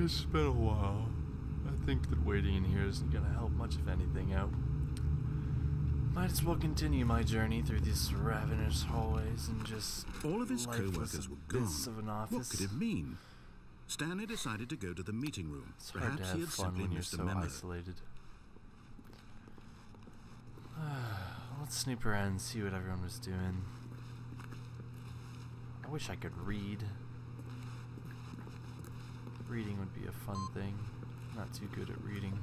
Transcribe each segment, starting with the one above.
guess it's been a while. I think that waiting in here isn't gonna help much of anything out. Might as well continue my journey through these ravenous hallways and just all of his co-workers were gone. Of an office. What could it mean? Stanley decided to go to the meeting room. It's hard Perhaps to have he had fun simply when you're missed a so memo. isolated. Let's snoop around and see what everyone was doing. I wish I could read. Reading would be a fun thing. Not too good at reading.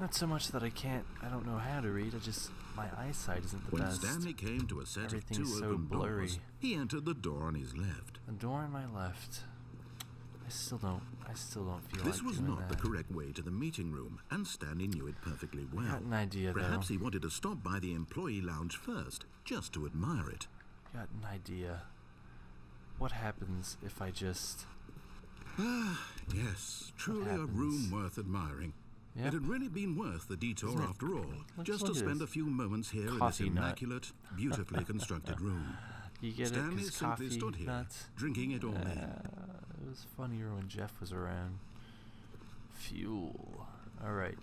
Not so much that I don't know how to read, my eyesight isn't the when best. When Stanley came to a set Everything's of two so open blurry. doors, he entered the door on his left. The door on my left. I still don't feel This like was doing not that. the correct way to the meeting room, and Stanley knew it perfectly well. Got an idea, Perhaps though. he wanted to stop by the employee lounge first, just to admire it. Got an idea. What happens if I just... Ah, yes, truly a room worth admiring. Yep. It had really been worth the detour after all, just to spend a few moments here in this immaculate, beautifully constructed room. You get Stanley it, simply coffee, stood here, nuts. drinking it all in. It was funnier when Jeff was around. Fuel. Alright.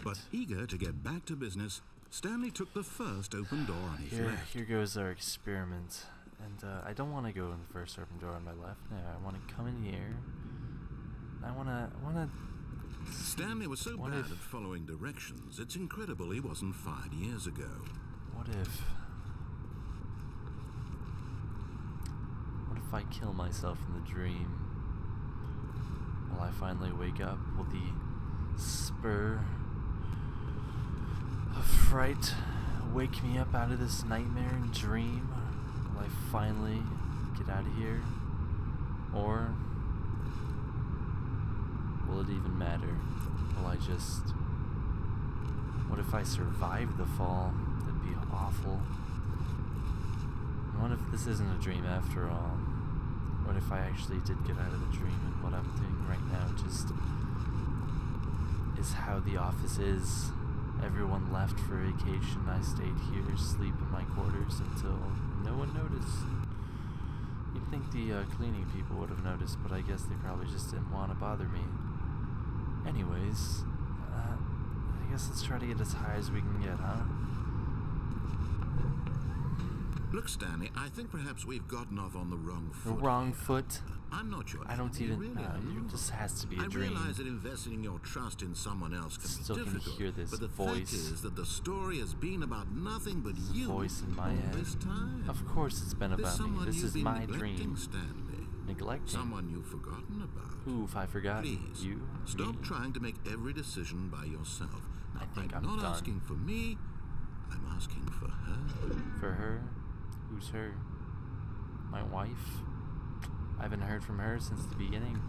But eager to get back to business, Stanley took the first open door on his left. Here goes our experiment. And I don't want to go in the first open door on my left. No, I want to come in here. I want to... Stanley was so bad at following directions, it's incredible he wasn't fired years ago. What if I kill myself in the dream? Will I finally wake up? Will the spur of fright wake me up out of this nightmare and dream? Will I finally get out of here? Or will it even matter? Will I just... What if I survive the fall? That'd be awful. What if this isn't a dream after all? What if I actually did get out of the dream and what I'm doing right now just is how the office is? Everyone left for vacation. I stayed here, sleep in my quarters until no one noticed. You'd think the cleaning people would have noticed, but I guess they probably just didn't want to bother me. Anyways, I guess let's try to get as high as we can get, huh? Look, Stanley, I think perhaps we've gotten off on the wrong foot. The wrong foot? I'm not sure. I don't even know. It just has to be a dream. I realize that investing your trust in someone else can be difficult. Can hear this but the voice. fact is that the story has been about nothing but you. Voice in my head. This time. Of course it's been about me. This is my dream. Stanley. Neglecting? Someone you've forgotten about. Who have I forgotten? Please, you? Stop me? trying to make every decision by yourself. I think I'm not done. asking for me. I'm asking for her. For her? Who's her? My wife? I haven't heard from her since the beginning.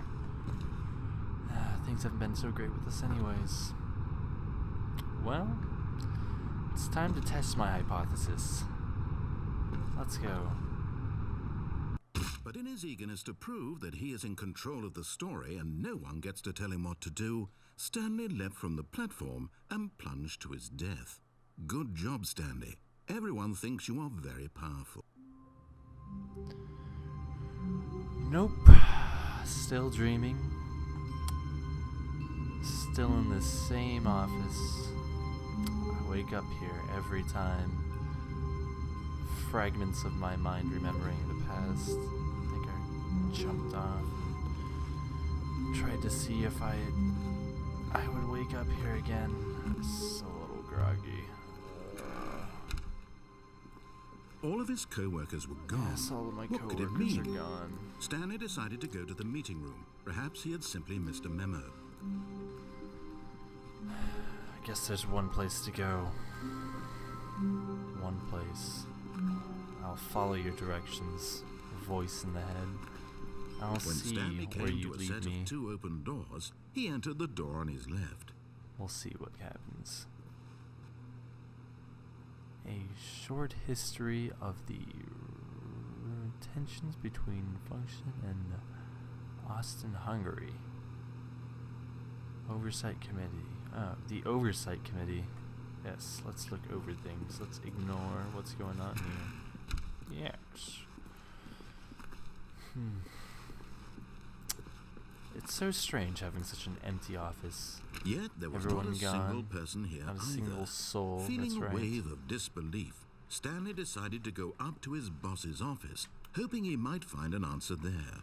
Things haven't been so great with us anyways. Well, it's time to test my hypothesis. Let's go. But in his eagerness to prove that he is in control of the story and no one gets to tell him what to do, Stanley leapt from the platform and plunged to his death. Good job, Stanley. Everyone thinks you are very powerful. Nope. Still dreaming. Still in the same office. I wake up here every time. Fragments of my mind remembering the past. I think I jumped off and tried to see if I would wake up here again. I'm so a little groggy. All of his co-workers were gone. Yes, all of my What could it co-workers are mean? gone. Stanley decided to go to the meeting room. Perhaps he had simply missed a memo. I guess there's one place to go. One place. I'll follow your directions. Voice in the head. I'll When see Stanley where came you to a lead set me. of two open doors, he entered the door on his left. We'll see what happens. A short history of the tensions between Function and Austin, Hungary. Oversight Committee. Oh, the Oversight Committee. Yes, let's look over things. Let's ignore what's going on here. Yes. It's so strange having such an empty office. Yet there was Everyone not a gone, single person here not a either. single soul. Feeling That's a right. wave of disbelief, Stanley decided to go up to his boss's office, hoping he might find an answer there.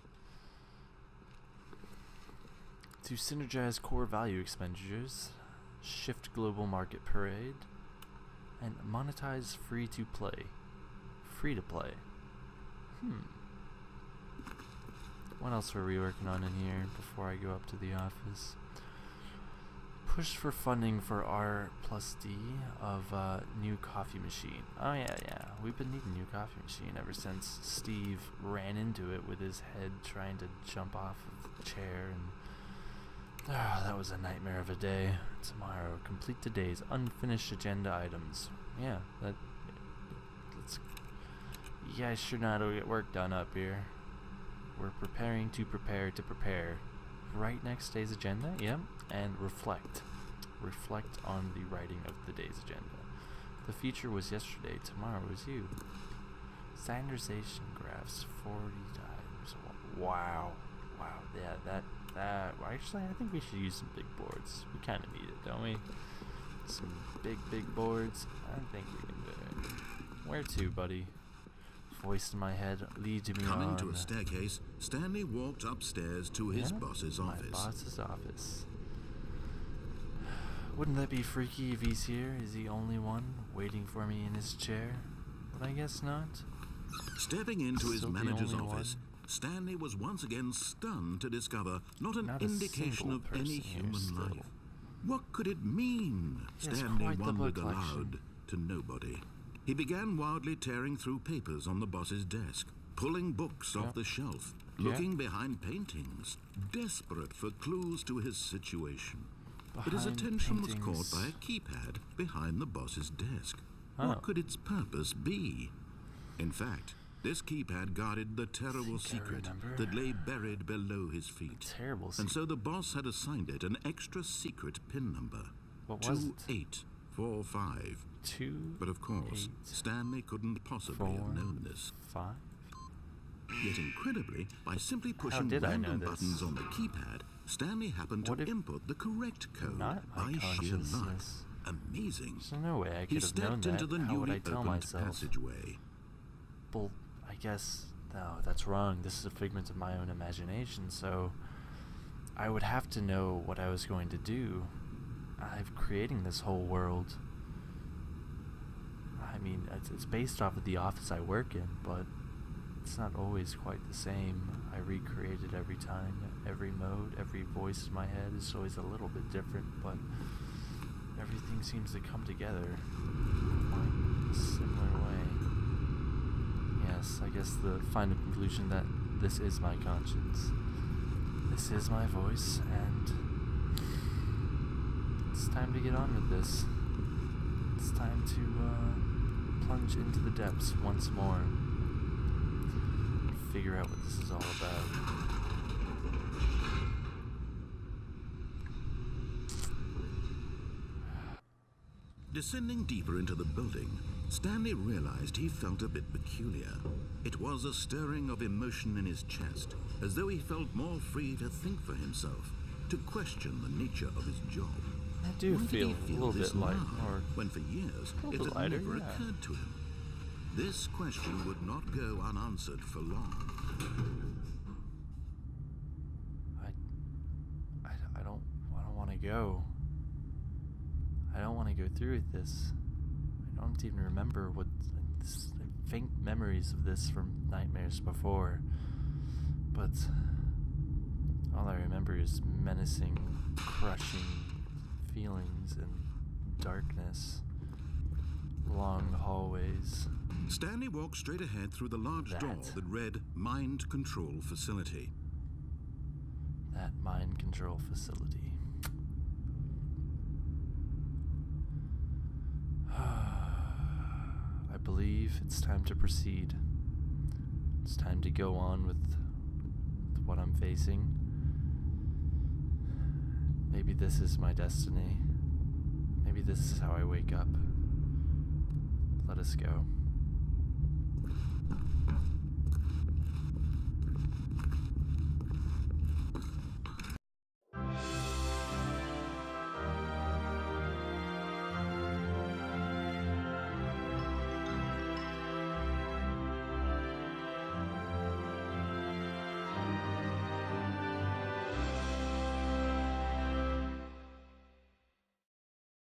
To synergize core value expenditures, shift global market parade, and monetize free-to-play. Free-to-play. What else were we working on in here before I go up to the office? Push for funding for R+D of new coffee machine. Oh yeah. We've been needing a new coffee machine ever since Steve ran into it with his head trying to jump off of the chair, and that was a nightmare of a day. Tomorrow, complete today's unfinished agenda items. Yeah, you guys sure know how to get work done up here. We're preparing to prepare to prepare. Write next day's agenda, yep, and reflect. Reflect on the writing of the day's agenda. The future was yesterday, tomorrow was you. Standardization graphs, 40 times. Wow. Yeah, that. Actually, I think we should use some big boards. We kind of need it, don't we? Some big boards. I think we can do it. Where to, buddy? Voice in my head, lead me on. Coming to a staircase, Stanley walked upstairs to his boss's office. My boss's office. Wouldn't that be freaky if he's here? Is he only one waiting for me in his chair? But I guess not. Stepping into his Still the manager's only office, one. Stanley was once again stunned to discover not an Not a indication single of person any here human still. life. What could it mean? He has Stanley quite the book wondered collection. aloud to nobody. He began wildly tearing through papers on the boss's desk, pulling books off the shelf, looking behind paintings, desperate for clues to his situation. But his attention was caught by a keypad behind the boss's desk. What could its purpose be? In fact, this keypad guarded the terrible secret that lay buried below his feet. Terrible secret. And so the boss had assigned it an extra secret PIN number. What was it? 2845. 2. But of course, Stanley couldn't possibly have known this. 5. Yet incredibly, by simply How pushing did I random know this? buttons on the keypad, Stanley happened What to if input the correct code not my by sheer luck. consciousness? Amazing. There's no way I He could have known stepped that. into the How would newly I tell opened myself? passageway. Well, I guess no, that's wrong. This is a figment of my own imagination, so I would have to know what I was going to do. I'm creating this whole world. I mean, it's based off of the office I work in, but it's not always quite the same. I recreate it every time, every mode, every voice in my head is always a little bit different, but everything seems to come together in a similar way. Yes, I guess the final conclusion that this is my conscience. This is my voice, and it's time to get on with this. It's time to plunge into the depths once more and figure out what this is all about. Descending deeper into the building, Stanley realized he felt a bit peculiar. It was a stirring of emotion in his chest, as though he felt more free to think for himself, to question the nature of his job. I do Why did feel he a little this bit light, now, or when for years a it little had lighter, never yeah. occurred to him. This question would not go unanswered for long. I don't want to go. I don't want to go through with this. I don't even remember what faint memories of this from nightmares before. But all I remember is menacing, crushing feelings and darkness. Long hallways. Stanley walked straight ahead through the large door that read Mind Control Facility. That mind control facility. I believe it's time to proceed. It's time to go on with what I'm facing. Maybe this is my destiny. Maybe this is how I wake up. Let us go.